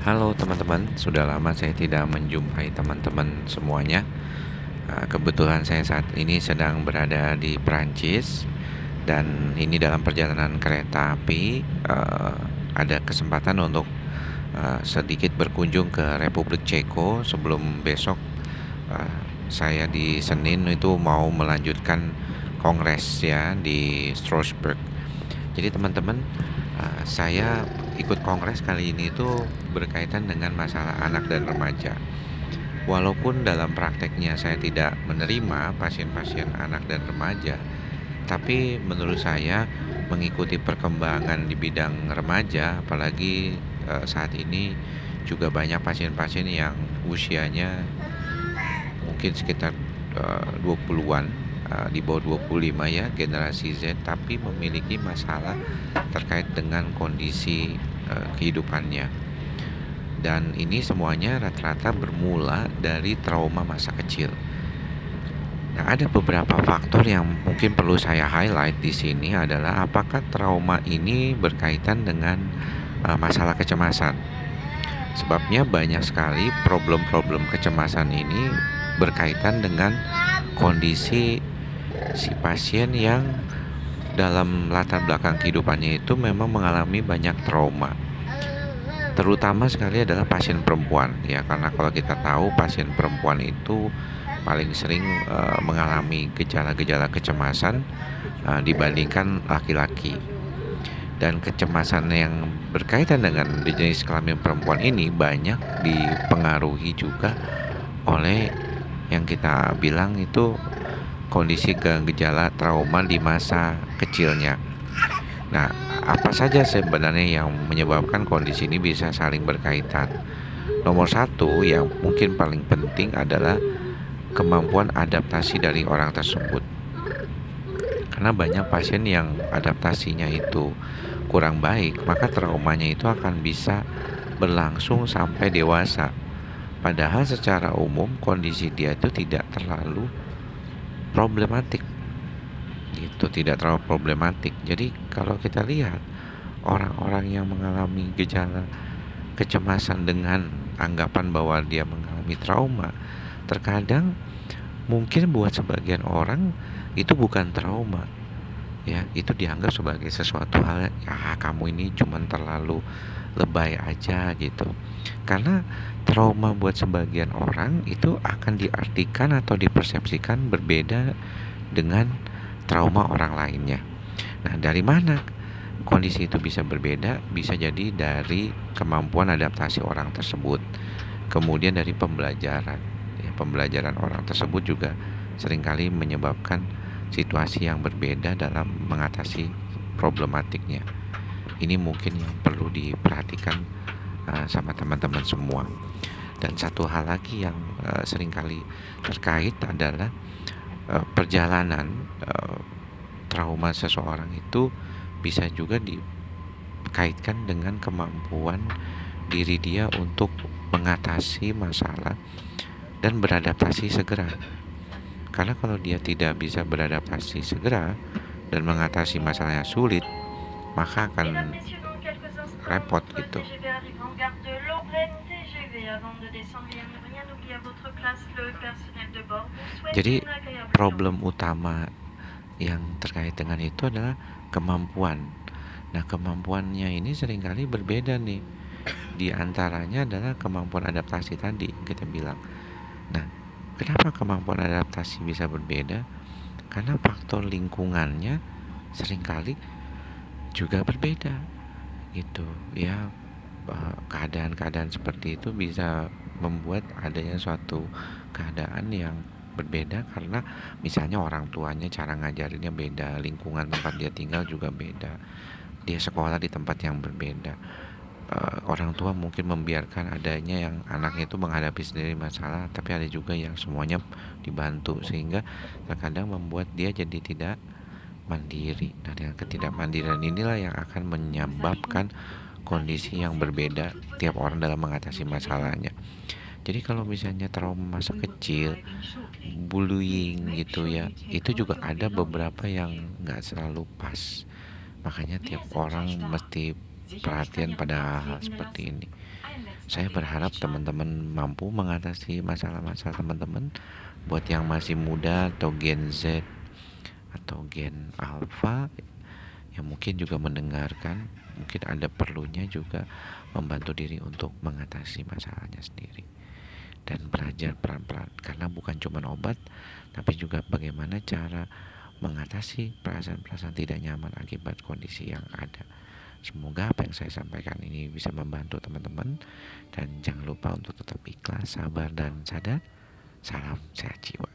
Halo teman-teman, sudah lama saya tidak menjumpai teman-teman semuanya. Kebetulan saya saat ini sedang berada di Prancis dan ini dalam perjalanan kereta api. Ada kesempatan untuk sedikit berkunjung ke Republik Ceko sebelum besok saya di Senin itu mau melanjutkan kongres ya di Strasbourg. Jadi teman-teman, saya ikut kongres kali ini itu berkaitan dengan masalah anak dan remaja. Walaupun dalam prakteknya saya tidak menerima pasien-pasien anak dan remaja, tapi menurut saya mengikuti perkembangan di bidang remaja, apalagi saat ini juga banyak pasien-pasien yang usianya mungkin sekitar 20-an, di bawah 25 ya, generasi Z, tapi memiliki masalah terkait dengan kondisi kehidupannya. Dan ini semuanya rata-rata bermula dari trauma masa kecil. Nah, ada beberapa faktor yang mungkin perlu saya highlight di sini adalah apakah trauma ini berkaitan dengan masalah kecemasan. Sebabnya banyak sekali problem-problem kecemasan ini berkaitan dengan kondisi si pasien yang dalam latar belakang kehidupannya itu memang mengalami banyak trauma. Terutama sekali adalah pasien perempuan ya, karena kalau kita tahu pasien perempuan itu paling sering mengalami gejala-gejala kecemasan dibandingkan laki-laki. Dan kecemasan yang berkaitan dengan jenis kelamin perempuan ini banyak dipengaruhi juga oleh yang kita bilang itu kondisi gejala trauma di masa kecilnya. Nah, apa saja sebenarnya yang menyebabkan kondisi ini bisa saling berkaitan? Nomor satu yang mungkin paling penting adalah kemampuan adaptasi dari orang tersebut. Karena banyak pasien yang adaptasinya itu kurang baik, maka traumanya itu akan bisa berlangsung sampai dewasa. Padahal secara umum kondisi dia itu tidak terlalu problematik. Itu tidak terlalu problematik. Jadi kalau kita lihat orang-orang yang mengalami gejala kecemasan dengan anggapan bahwa dia mengalami trauma, terkadang mungkin buat sebagian orang itu bukan trauma ya, itu dianggap sebagai sesuatu hal ya, kamu ini cuman terlalu lebay aja gitu. Karena trauma buat sebagian orang itu akan diartikan atau dipersepsikan berbeda dengan trauma orang lainnya. Nah, dari mana kondisi itu bisa berbeda? Bisa jadi dari kemampuan adaptasi orang tersebut, kemudian dari pembelajaran ya, pembelajaran orang tersebut juga seringkali menyebabkan situasi yang berbeda dalam mengatasi problematiknya. Ini mungkin yang perlu diperhatikan sama teman-teman semua. Dan satu hal lagi yang seringkali terkait adalah perjalanan trauma seseorang itu bisa juga dikaitkan dengan kemampuan diri dia untuk mengatasi masalah dan beradaptasi segera. Karena kalau dia tidak bisa beradaptasi segera dan mengatasi masalah yang sulit, maka akan repot gitu. Jadi problem utama yang terkait dengan itu adalah kemampuan. Nah, kemampuannya ini seringkali berbeda nih. Di antaranya adalah kemampuan adaptasi tadi kita bilang. Nah, kenapa kemampuan adaptasi bisa berbeda? Karena faktor lingkungannya seringkali juga berbeda gitu ya. Keadaan-keadaan seperti itu bisa membuat adanya suatu keadaan yang berbeda, karena misalnya orang tuanya cara ngajarinnya beda, lingkungan tempat dia tinggal juga beda, dia sekolah di tempat yang berbeda. Orang tua mungkin membiarkan adanya yang anaknya itu menghadapi sendiri masalah, tapi ada juga yang semuanya dibantu, sehingga terkadang membuat dia jadi tidak mandiri. Nah, dengan ketidakmandirian inilah yang akan menyebabkan kondisi yang berbeda tiap orang dalam mengatasi masalahnya. Jadi kalau misalnya trauma masa kecil, bullying gitu ya, itu juga ada beberapa yang nggak selalu pas. Makanya tiap orang mesti perhatian pada hal seperti ini. Saya berharap teman-teman mampu mengatasi masalah-masalah teman-teman. Buat yang masih muda atau Gen Z atau Gen Alpha yang mungkin juga mendengarkan, mungkin ada perlunya juga membantu diri untuk mengatasi masalahnya sendiri dan belajar pelan-pelan, karena bukan cuma obat tapi juga bagaimana cara mengatasi perasaan-perasaan tidak nyaman akibat kondisi yang ada. Semoga apa yang saya sampaikan ini bisa membantu teman-teman, dan jangan lupa untuk tetap ikhlas, sabar, dan sadar. Salam sehat jiwa.